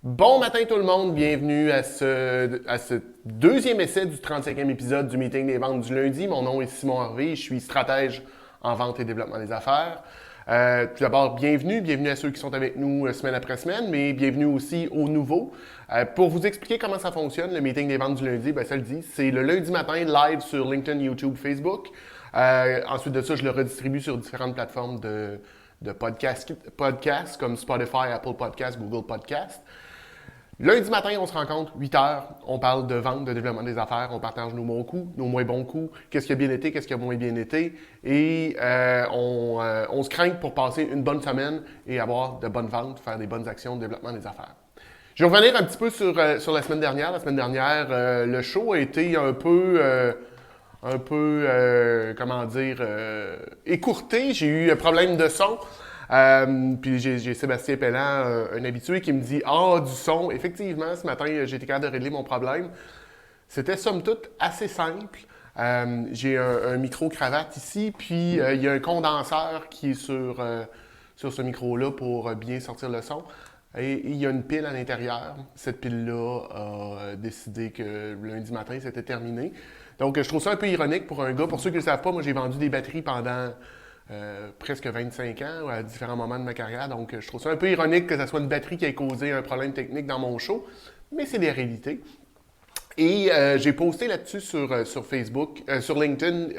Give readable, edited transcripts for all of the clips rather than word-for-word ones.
Bon matin tout le monde, bienvenue à ce deuxième essai du 35e épisode du meeting des ventes du lundi. Mon nom est Simon Harvey, je suis stratège en vente et développement des affaires. Tout d'abord, bienvenue à ceux qui sont avec nous semaine après semaine, mais bienvenue aussi aux nouveaux. Pour vous expliquer comment ça fonctionne, le meeting des ventes du lundi, ça le dit, c'est le lundi matin live sur LinkedIn, YouTube, Facebook. Ensuite de ça, je le redistribue sur différentes plateformes de podcasts comme Spotify, Apple Podcasts, Google Podcasts. Lundi matin, on se rencontre, 8 heures, on parle de vente, de développement des affaires, on partage nos bons coups, nos moins bons coups, qu'est-ce qui a bien été, qu'est-ce qui a moins bien été, et on se craint pour passer une bonne semaine et avoir de bonnes ventes, faire des bonnes actions de développement des affaires. Je vais revenir un petit peu sur la semaine dernière. La semaine dernière, le show a été un peu écourté. J'ai eu un problème de son. Puis j'ai Sébastien Pellant, un habitué, qui me dit « Ah, du son! » Effectivement, ce matin, j'ai été capable de régler mon problème. C'était somme toute assez simple. J'ai un micro-cravate ici, puis il y a un condenseur qui est sur ce micro-là pour bien sortir le son. Et il y a une pile à l'intérieur. Cette pile-là a décidé que lundi matin, c'était terminé. Donc, je trouve ça un peu ironique pour un gars. Pour ceux qui ne le savent pas, moi, j'ai vendu des batteries pendant presque 25 ans à différents moments de ma carrière. Donc, je trouve ça un peu ironique que ce soit une batterie qui ait causé un problème technique dans mon show. Mais c'est des réalités. Et j'ai posté là-dessus sur Facebook, sur LinkedIn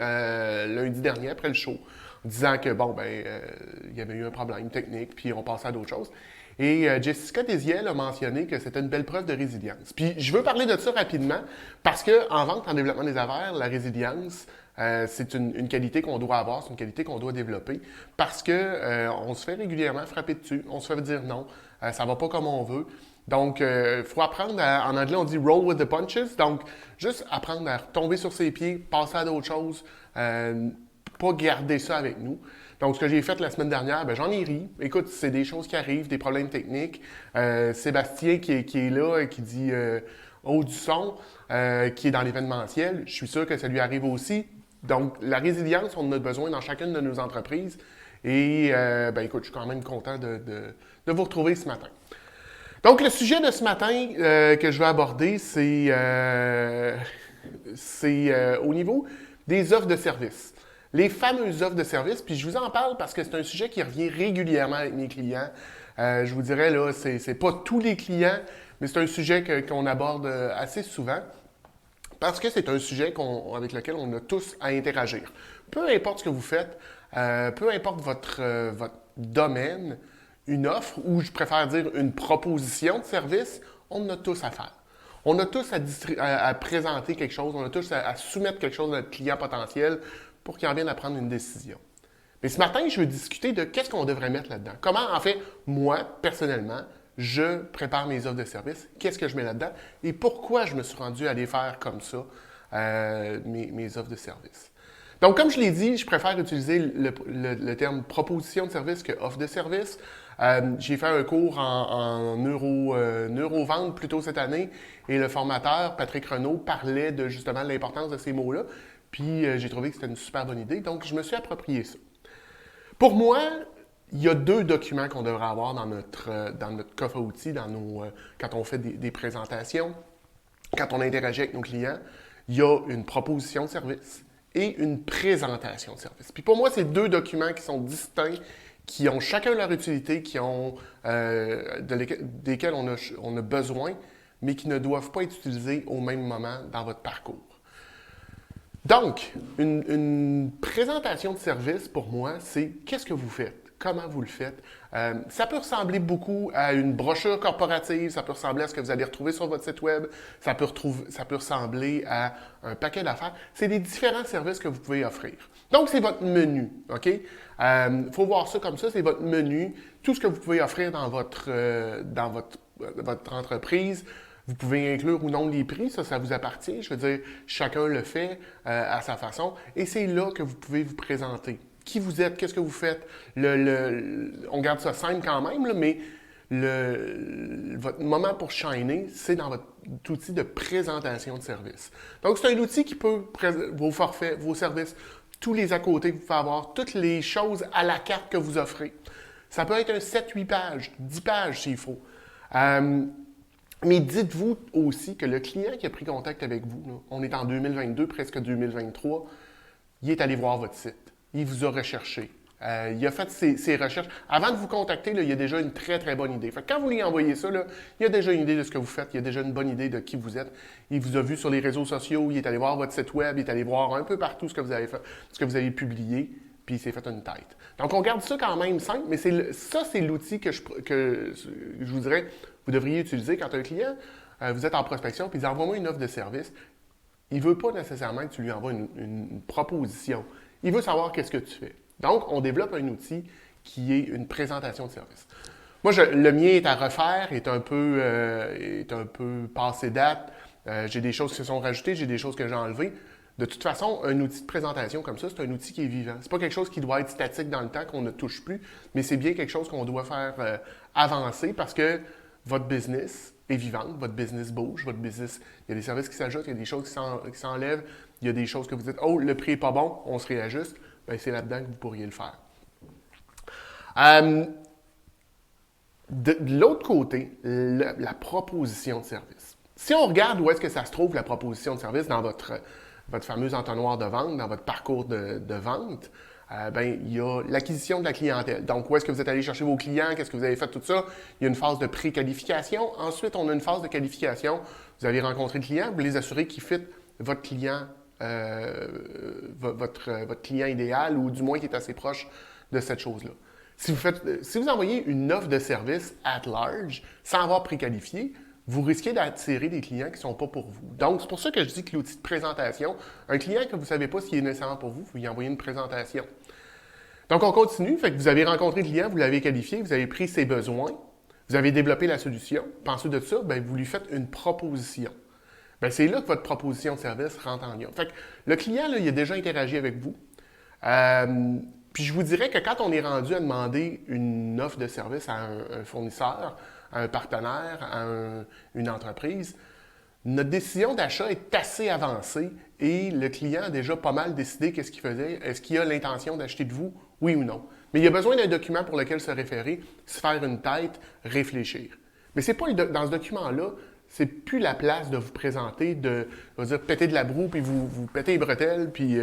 lundi dernier après le show, disant que il y avait eu un problème technique, puis on passait à d'autres choses. Et Jessica Désiel a mentionné que c'était une belle preuve de résilience. Puis je veux parler de ça rapidement parce qu'en vente, en développement des affaires, la résilience, c'est une qualité qu'on doit avoir, c'est une qualité qu'on doit développer parce que on se fait régulièrement frapper dessus, on se fait dire non, ça va pas comme on veut. Donc, il faut apprendre en anglais, on dit roll with the punches. Donc, juste apprendre à tomber sur ses pieds, passer à d'autres choses, pas garder ça avec nous. Donc, ce que j'ai fait la semaine dernière, j'en ai ri. Écoute, c'est des choses qui arrivent, des problèmes techniques. Sébastien qui est là et qui dit haut du son, qui est dans l'événementiel, je suis sûr que ça lui arrive aussi. Donc, la résilience, on en a besoin dans chacune de nos entreprises. Et, écoute, je suis quand même content de vous retrouver ce matin. Donc, le sujet de ce matin que je vais aborder, c'est au niveau des offres de services. Les fameuses offres de services, puis je vous en parle parce que c'est un sujet qui revient régulièrement avec mes clients. Je vous dirais, là, c'est pas tous les clients, mais c'est un sujet qu'on aborde assez souvent parce que c'est un sujet avec lequel on a tous à interagir. Peu importe ce que vous faites, peu importe votre domaine, une offre, ou je préfère dire une proposition de service, on en a tous à faire. On a tous à présenter quelque chose, on a tous à soumettre quelque chose à notre client potentiel pour qu'il en vienne à prendre une décision. Mais ce matin, je veux discuter de qu'est-ce qu'on devrait mettre là-dedans. Comment, en fait, moi, personnellement, je prépare mes offres de service, qu'est-ce que je mets là-dedans et pourquoi je me suis rendu à les faire comme ça, mes offres de service. Donc, comme je l'ai dit, je préfère utiliser le terme proposition de service que offre de service. J'ai fait un cours en neuro-vente plus tôt cette année et le formateur, Patrick Renaud, parlait de justement l'importance de ces mots-là. Puis j'ai trouvé que c'était une super bonne idée, donc je me suis approprié ça. Pour moi, il y a 2 documents qu'on devrait avoir dans notre coffre à outils, quand on fait des présentations, quand on interagit avec nos clients. Il y a une proposition de service et une présentation de service. Puis pour moi, c'est 2 documents qui sont distincts, qui ont chacun leur utilité, desquels on a besoin, mais qui ne doivent pas être utilisés au même moment dans votre parcours. Donc, une présentation de service, pour moi, c'est qu'est-ce que vous faites, comment vous le faites. Ça peut ressembler beaucoup à une brochure corporative, ça peut ressembler à ce que vous allez retrouver sur votre site web, ça peut ressembler à un paquet d'affaires. C'est des différents services que vous pouvez offrir. Donc, c'est votre menu, OK? Faut voir ça comme ça, c'est votre menu, tout ce que vous pouvez offrir dans votre entreprise. Vous pouvez inclure ou non les prix, ça vous appartient. Je veux dire, chacun le fait à sa façon. Et c'est là que vous pouvez vous présenter. Qui vous êtes, qu'est-ce que vous faites. On garde ça simple quand même, là, mais votre moment pour shiner, c'est dans votre outil de présentation de service. Donc, c'est un outil qui peut, vos forfaits, vos services, tous les à côté que vous pouvez avoir, toutes les choses à la carte que vous offrez. Ça peut être un 7-8 pages, 10 pages s'il faut. Mais dites-vous aussi que le client qui a pris contact avec vous, là, on est en 2022, presque 2023, il est allé voir votre site. Il vous a recherché. Il a fait ses recherches. Avant de vous contacter, là, il y a déjà une très, très bonne idée. Fait que quand vous lui envoyez ça, là, il y a déjà une idée de ce que vous faites. Il y a déjà une bonne idée de qui vous êtes. Il vous a vu sur les réseaux sociaux. Il est allé voir votre site web. Il est allé voir un peu partout ce que vous avez fait, ce que vous avez publié. Puis il s'est fait une tête. Donc, on garde ça quand même simple, mais ça, c'est l'outil que je vous dirais vous devriez utiliser quand un client, vous êtes en prospection, puis il dit envoie-moi une offre de service. Il ne veut pas nécessairement que tu lui envoies une proposition. Il veut savoir qu'est-ce que tu fais. Donc, on développe un outil qui est une présentation de service. Moi, le mien est à refaire, est un peu passé date. J'ai des choses qui se sont rajoutées, j'ai des choses que j'ai enlevées. De toute façon, un outil de présentation comme ça, c'est un outil qui est vivant. C'est pas quelque chose qui doit être statique dans le temps, qu'on ne touche plus, mais c'est bien quelque chose qu'on doit faire avancer parce que votre business est vivant, votre business bouge, votre business, il y a des services qui s'ajoutent, il y a des choses qui s'enlèvent, il y a des choses que vous dites, oh, le prix n'est pas bon, on se réajuste. Bien, c'est là-dedans que vous pourriez le faire. De l'autre côté, la proposition de service. Si on regarde où est-ce que ça se trouve, la proposition de service, dans votre fameux entonnoir de vente, dans votre parcours de vente, ben, il y a l'acquisition de la clientèle. Donc, où est-ce que vous êtes allé chercher vos clients? Qu'est-ce que vous avez fait, tout ça? Il y a une phase de pré-qualification. Ensuite, on a une phase de qualification. Vous allez rencontrer le client, vous les assurez qu'il fit votre client, votre client idéal ou du moins qui est assez proche de cette chose-là. Si vous envoyez une offre de service at large sans avoir préqualifié, vous risquez d'attirer des clients qui ne sont pas pour vous. Donc, c'est pour ça que je dis que l'outil de présentation, un client que vous ne savez pas s'il est nécessairement pour vous, vous lui envoyez une présentation. Donc, on continue. Fait que vous avez rencontré le client, vous l'avez qualifié, vous avez pris ses besoins, vous avez développé la solution. Puis ensuite de ça, bien, vous lui faites une proposition. Bien, c'est là que votre proposition de service rentre en lien. Fait que le client, là, il a déjà interagi avec vous. Puis je vous dirais que quand on est rendu à demander une offre de service à un fournisseur, à un partenaire, à une entreprise, notre décision d'achat est assez avancée et le client a déjà pas mal décidé qu'est-ce qu'il faisait. Est-ce qu'il a l'intention d'acheter de vous, oui ou non? Mais il a besoin d'un document pour lequel se référer, se faire une tête, réfléchir. Mais c'est pas dans ce document-là, c'est plus la place de vous présenter, de péter de la broue, puis vous péter les bretelles, puis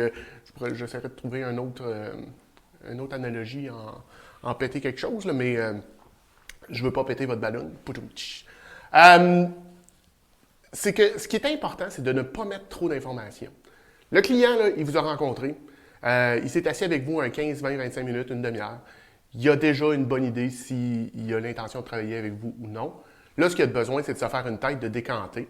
j'essaierai de trouver une autre analogie en péter quelque chose, là, mais je ne veux pas péter votre ballon. C'est que ce qui est important, c'est de ne pas mettre trop d'informations. Le client, là, il vous a rencontré, il s'est assis avec vous un 15, 20, 25 minutes, une demi-heure. Il a déjà une bonne idée s'il a l'intention de travailler avec vous ou non. Là, ce qu'il a besoin, c'est de se faire une tête, de décanter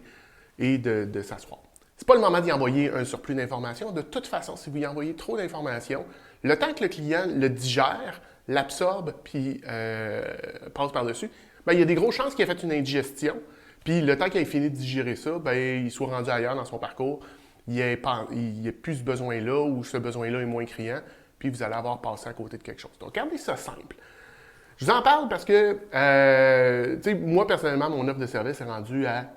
et de s'asseoir. Ce n'est pas le moment d'y envoyer un surplus d'informations. De toute façon, si vous y envoyez trop d'informations, le temps que le client le digère, l'absorbe, puis passe par-dessus, bien, il y a des grosses chances qu'il ait fait une indigestion. Puis le temps qu'il ait fini de digérer ça, bien, il soit rendu ailleurs dans son parcours. Il n'y a plus ce besoin-là ou ce besoin-là est moins criant. Puis vous allez avoir passé à côté de quelque chose. Donc, gardez ça simple. Je vous en parle parce que, moi, personnellement, mon offre de service est rendue à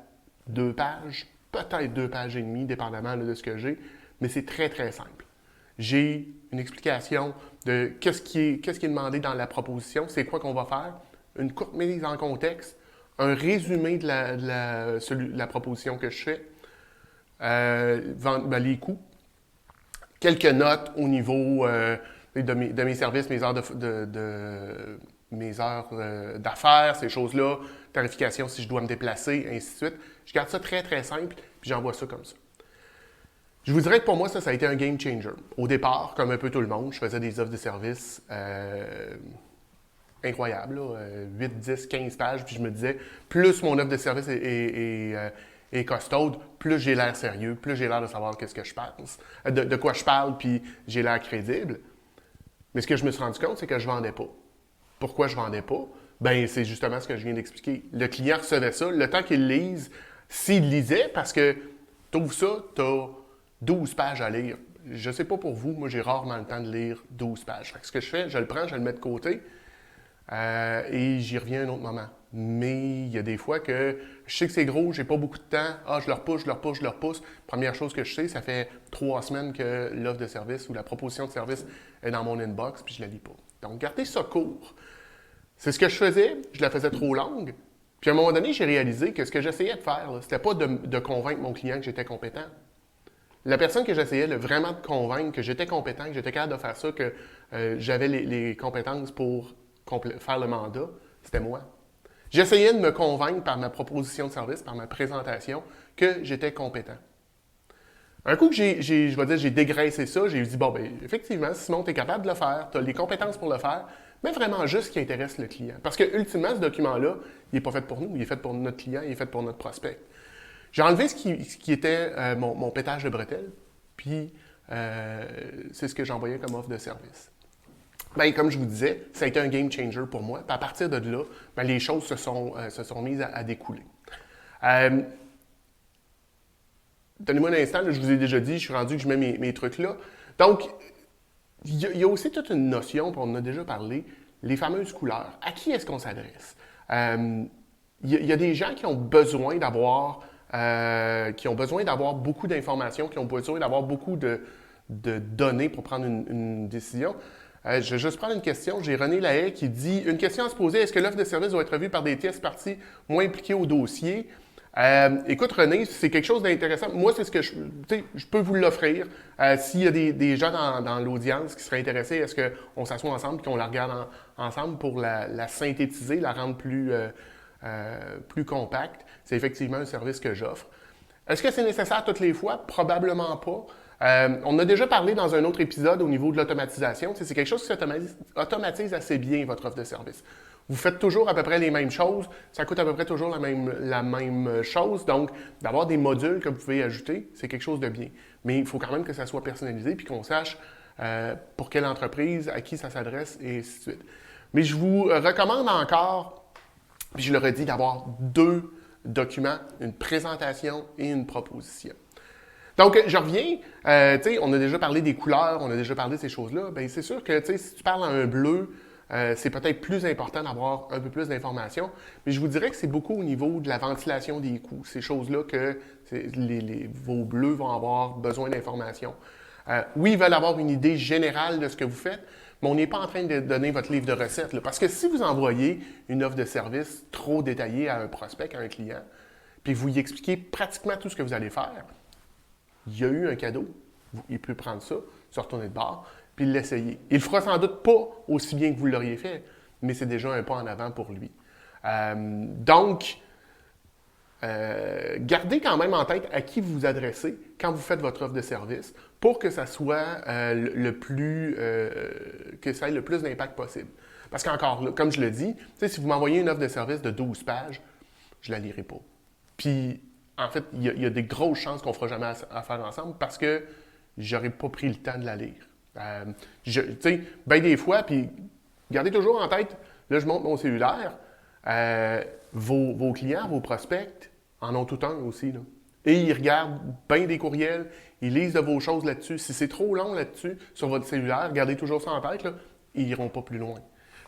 2 pages, peut-être 2 pages et demie, dépendamment là, de ce que j'ai, mais c'est très, très simple. J'ai une explication de qu'est-ce qui est demandé dans la proposition, c'est quoi qu'on va faire, une courte mise en contexte, un résumé de la proposition que je fais, les coûts, quelques notes au niveau de mes services, mes heures mes heures d'affaires, ces choses-là, tarification si je dois me déplacer, ainsi de suite. Je garde ça très, très simple, puis j'envoie ça comme ça. Je vous dirais que pour moi, ça a été un game changer. Au départ, comme un peu tout le monde, je faisais des offres de services incroyables, là, 8, 10, 15 pages, puis je me disais, plus mon offre de service est costaude, plus j'ai l'air sérieux, plus j'ai l'air de savoir qu'est-ce que je pense, de quoi je parle, puis j'ai l'air crédible. Mais ce que je me suis rendu compte, c'est que je ne vendais pas. Pourquoi je ne vendais pas? Bien, c'est justement ce que je viens d'expliquer. Le client recevait ça, le temps qu'il lise, s'il lisait, parce que tu ouvres ça, tu as 12 pages à lire. Je ne sais pas pour vous, moi j'ai rarement le temps de lire 12 pages. Fait que ce que je fais, je le prends, je le mets de côté et j'y reviens un autre moment. Mais il y a des fois que je sais que c'est gros, j'ai pas beaucoup de temps. Ah, je le repousse. Première chose que je sais, ça fait 3 semaines que l'offre de service ou la proposition de service est dans mon inbox puis je la lis pas. Donc, gardez ça court. C'est ce que je faisais, je la faisais trop longue. Puis à un moment donné, j'ai réalisé que ce que j'essayais de faire, c'était pas de convaincre mon client que j'étais compétent. La personne que j'essayais vraiment de convaincre que j'étais compétent, que j'étais capable de faire ça, que j'avais les compétences pour faire le mandat, c'était moi. J'essayais de me convaincre par ma proposition de service, par ma présentation, que j'étais compétent. Un coup que j'ai dégraissé ça, j'ai dit, bon, ben effectivement, Simon, tu es capable de le faire, tu as les compétences pour le faire, mais vraiment juste ce qui intéresse le client. Parce que, ultimement, ce document-là, il n'est pas fait pour nous, il est fait pour notre client, il est fait pour notre prospect. J'ai enlevé ce qui était mon pétage de bretelles, puis c'est ce que j'envoyais comme offre de service. Bien, comme je vous disais, ça a été un game changer pour moi. Puis à partir de là, bien, les choses se sont mises à découler. Donnez-moi un instant, là, je vous ai déjà dit, je suis rendu que je mets mes trucs là. Donc, il y a aussi toute une notion, puis on en a déjà parlé, les fameuses couleurs. À qui est-ce qu'on s'adresse? Il y a des gens qui ont besoin d'avoir beaucoup d'informations, qui ont besoin d'avoir beaucoup de données pour prendre une décision. Je vais juste prendre une question. J'ai René Lahaye qui dit « Une question à se poser, est-ce que l'offre de service doit être revue par des tierces parties moins impliquées au dossier? » Écoute, René, c'est quelque chose d'intéressant. Moi, c'est ce que je peux vous l'offrir. S'il y a des gens dans l'audience qui seraient intéressés, est-ce qu'on s'assoit ensemble et qu'on la regarde ensemble pour la synthétiser, la rendre plus compacte? C'est effectivement un service que j'offre. Est-ce que c'est nécessaire toutes les fois? Probablement pas. On a déjà parlé dans un autre épisode au niveau de l'automatisation. C'est quelque chose qui automatise assez bien votre offre de service. Vous faites toujours à peu près les mêmes choses, ça coûte à peu près toujours la même chose. Donc, d'avoir des modules que vous pouvez ajouter, c'est quelque chose de bien. Mais il faut quand même que ça soit personnalisé puis qu'on sache pour quelle entreprise, à qui ça s'adresse et ainsi de suite. Mais je vous recommande encore, puis je le redis, d'avoir 2 documents, une présentation et une proposition. Donc, je reviens, on a déjà parlé des couleurs, on a déjà parlé de ces choses-là. Bien, c'est sûr que, si tu parles à un bleu, c'est peut-être plus important d'avoir un peu plus d'informations. Mais je vous dirais que c'est beaucoup au niveau de la ventilation des coûts. Ces choses-là que vos bleus vont avoir besoin d'informations. Oui, ils veulent avoir une idée générale de ce que vous faites, mais on n'est pas en train de donner votre livre de recettes. Là, parce que si vous envoyez une offre de service trop détaillée à un prospect, à un client, puis vous y expliquez pratiquement tout ce que vous allez faire, il y a eu un cadeau, il peut prendre ça, se retourner de bord, puis l'essayer. Il ne le fera sans doute pas aussi bien que vous l'auriez fait, mais c'est déjà un pas en avant pour lui. Donc, gardez quand même en tête à qui vous vous adressez quand vous faites votre offre de service pour que ça soit que ça ait le plus d'impact possible. Parce qu'encore là, comme je le dis, si vous m'envoyez une offre de service de 12 pages, je ne la lirai pas. Puis, en fait, il y a des grosses chances qu'on ne fera jamais affaire ensemble parce que j'aurais pas pris le temps de la lire. Bien des fois, puis gardez toujours en tête, là, je montre mon cellulaire, vos clients, vos prospects en ont tout un aussi, là. Et ils regardent bien des courriels, ils lisent de vos choses là-dessus. Si c'est trop long là-dessus, sur votre cellulaire, gardez toujours ça en tête, là, ils n'iront pas plus loin.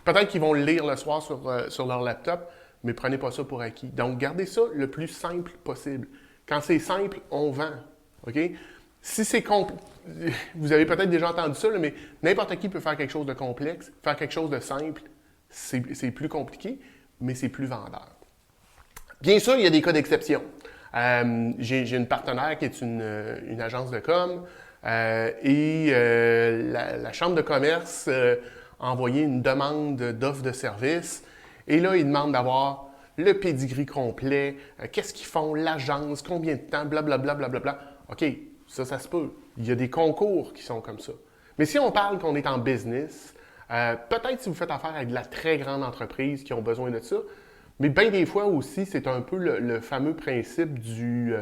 Peut-être qu'ils vont le lire le soir sur leur laptop, mais prenez pas ça pour acquis. Donc, gardez ça le plus simple possible. Quand c'est simple, on vend. OK? Si c'est complexe, vous avez peut-être déjà entendu ça, là, mais n'importe qui peut faire quelque chose de complexe. Faire quelque chose de simple, c'est plus compliqué, mais c'est plus vendeur. Bien sûr, il y a des cas d'exception. J'ai une partenaire qui est une agence de com et la Chambre de commerce a envoyé une demande d'offre de service. Et là, ils demandent d'avoir le pedigree complet, qu'est-ce qu'ils font, l'agence, combien de temps, blablabla, blablabla. OK, ça se peut. Il y a des concours qui sont comme ça. Mais si on parle qu'on est en business, peut-être si vous faites affaire avec de la très grande entreprise qui ont besoin de ça, mais bien des fois aussi, c'est un peu le fameux principe des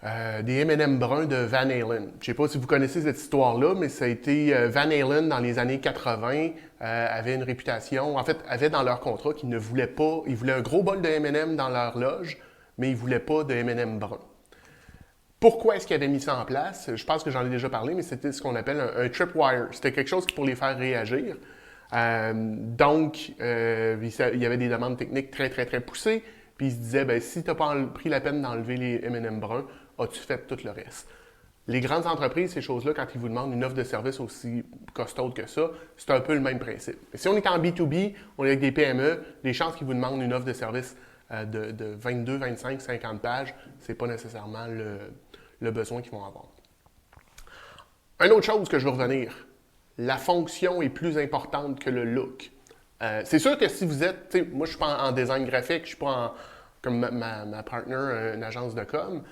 M&M bruns de Van Halen. Je ne sais pas si vous connaissez cette histoire-là, mais ça a été Van Halen dans les années 80 avait une réputation, en fait, avait dans leur contrat qu'ils ne voulaient pas, ils voulaient un gros bol de M&M dans leur loge, mais ils ne voulaient pas de M&M brun. Pourquoi est-ce qu'ils avaient mis ça en place? Je pense que j'en ai déjà parlé, mais c'était ce qu'on appelle un tripwire. C'était quelque chose qui pour les faire réagir. Donc, il y avait des demandes techniques très, très, très poussées. Puis ils se disaient, ben, si tu n'as pas pris la peine d'enlever les M&M bruns, as-tu fait tout le reste? Les grandes entreprises, ces choses-là, quand ils vous demandent une offre de service aussi costaude que ça, c'est un peu le même principe. Mais si on est en B2B, on est avec des PME, les chances qu'ils vous demandent une offre de service de 22, 25, 50 pages, ce n'est pas nécessairement le besoin qu'ils vont avoir. Une autre chose que je veux revenir, la fonction est plus importante que le look. C'est sûr que si vous êtes, moi je ne suis pas en design graphique, je ne suis pas comme ma partner, une agence de com.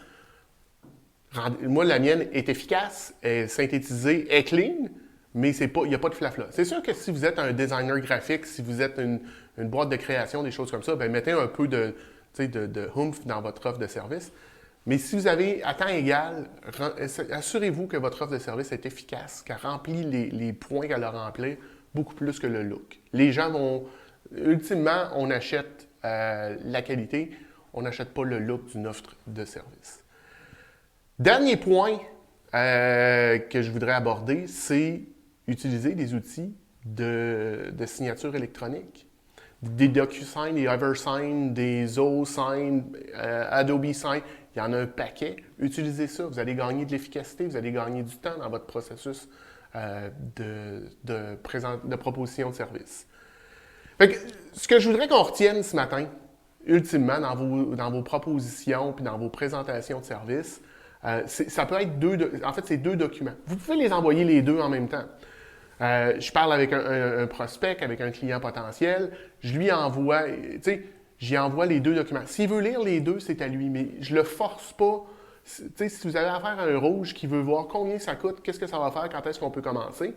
Moi, la mienne est efficace, est synthétisée, est clean, mais il n'y a pas de flafla. C'est sûr que si vous êtes un designer graphique, si vous êtes une boîte de création, des choses comme ça, bien, mettez un peu de oomph dans votre offre de service. Mais si vous avez à temps égal, assurez-vous que votre offre de service est efficace, qu'elle remplit les points qu'elle a remplir, beaucoup plus que le look. Les gens vont... Ultimement, on achète la qualité, on n'achète pas le look d'une offre de service. Dernier point que je voudrais aborder, c'est utiliser des outils de signature électronique. Des DocuSign, des EverSign, des ZoSign, Adobe Sign, il y en a un paquet. Utilisez ça, vous allez gagner de l'efficacité, vous allez gagner du temps dans votre processus de proposition de service. Fait que, ce que je voudrais qu'on retienne ce matin, ultimement, dans vos propositions puis dans vos présentations de services, ça peut être en fait, c'est 2 documents. Vous pouvez les envoyer les 2 en même temps. Je parle avec un prospect, avec un client potentiel, je lui envoie, j'y envoie les 2 documents. S'il veut lire les 2, c'est à lui, mais je ne le force pas. Si vous avez affaire à un rouge qui veut voir combien ça coûte, qu'est-ce que ça va faire, quand est-ce qu'on peut commencer,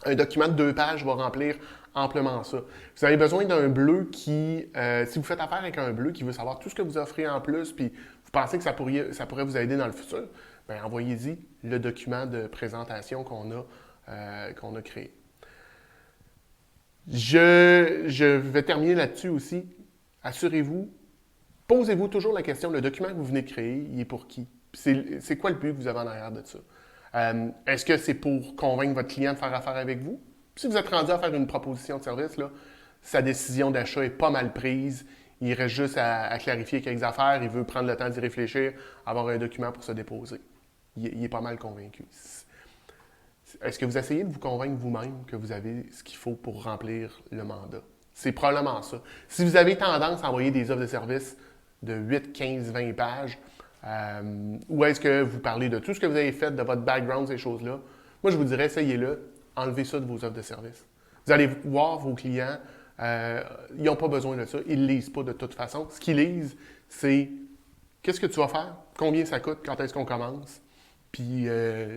un document de 2 pages va remplir amplement ça. Vous avez besoin d'un bleu qui, si vous faites affaire avec un bleu qui veut savoir tout ce que vous offrez en plus, puis vous pensez que ça pourrait vous aider dans le futur, bien, envoyez-y le document de présentation qu'on a créé. Je vais terminer là-dessus aussi. Assurez-vous, posez-vous toujours la question, le document que vous venez de créer, il est pour qui? C'est quoi le but que vous avez en arrière de ça? Est-ce que c'est pour convaincre votre client de faire affaire avec vous? Si vous êtes rendu à faire une proposition de service, là, sa décision d'achat est pas mal prise. Il reste juste à clarifier quelques affaires. Il veut prendre le temps d'y réfléchir, avoir un document pour se déposer. Il est pas mal convaincu. Est-ce que vous essayez de vous convaincre vous-même que vous avez ce qu'il faut pour remplir le mandat? C'est probablement ça. Si vous avez tendance à envoyer des offres de service de 8, 15, 20 pages, ou est-ce que vous parlez de tout ce que vous avez fait, de votre background, ces choses-là? Moi, je vous dirais, essayez-le, enlevez ça de vos offres de service. Vous allez voir vos clients, ils n'ont pas besoin de ça, ils ne lisent pas de toute façon. Ce qu'ils lisent, c'est qu'est-ce que tu vas faire, combien ça coûte, quand est-ce qu'on commence, puis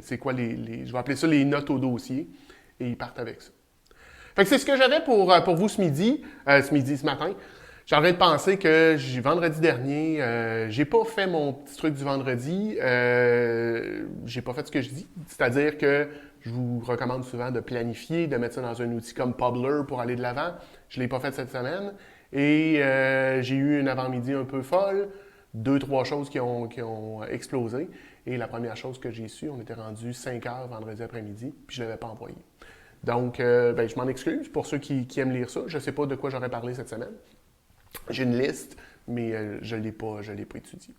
c'est quoi je vais appeler ça les notes au dossier, et ils partent avec ça. Fait que c'est ce que j'avais pour vous ce matin. J'ai en train de penser que vendredi dernier, j'ai pas fait mon petit truc du vendredi. J'ai pas fait ce que je dis. C'est-à-dire que je vous recommande souvent de planifier, de mettre ça dans un outil comme Publer pour aller de l'avant. Je l'ai pas fait cette semaine. Et j'ai eu une avant-midi un peu folle. 2, 3 choses qui ont explosé. Et la première chose que j'ai su, on était rendu 5 heures vendredi après-midi, puis je ne l'avais pas envoyé. Donc, je m'en excuse pour ceux qui aiment lire ça. Je ne sais pas de quoi j'aurais parlé cette semaine. J'ai une liste, mais je ne l'ai pas étudiée.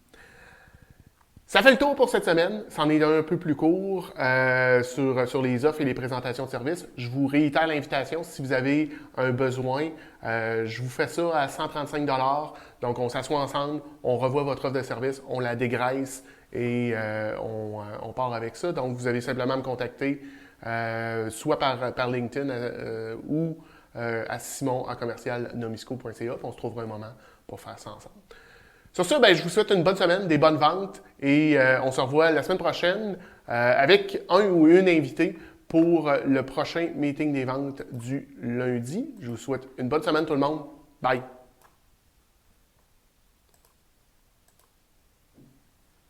Ça fait le tour pour cette semaine. C'en est un peu plus court sur les offres et les présentations de services. Je vous réitère l'invitation. Si vous avez un besoin, je vous fais ça à 135 $. Donc, on s'assoit ensemble, on revoit votre offre de service, on la dégraisse et on part avec ça. Donc, vous allez simplement me contacter soit par LinkedIn ou à simon@nomisco.ca. On se trouvera un moment pour faire ça ensemble. Sur ça, je vous souhaite une bonne semaine, des bonnes ventes et on se revoit la semaine prochaine avec un ou une invitée pour le prochain meeting des ventes du lundi. Je vous souhaite une bonne semaine tout le monde. Bye!